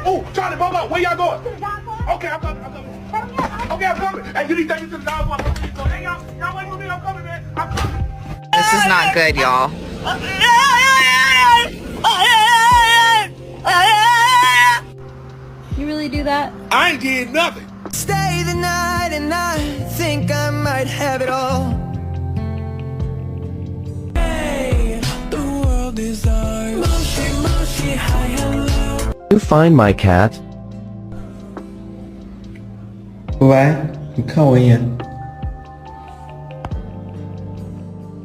Oh, Charlie, Bobo, where y'all going? Okay, I'm coming. Okay, I'm coming. Hey, you need to take me to the dog walk. Hey, y'all wait for me. I'm coming, man. I'm coming. This is not good, y'all. You really do that? I ain't did nothing. Stay the night and I think I might have it all. Hey, the world is ours. Moshi, moshi, hi, hello. You find my cat? 喂，你看我一眼。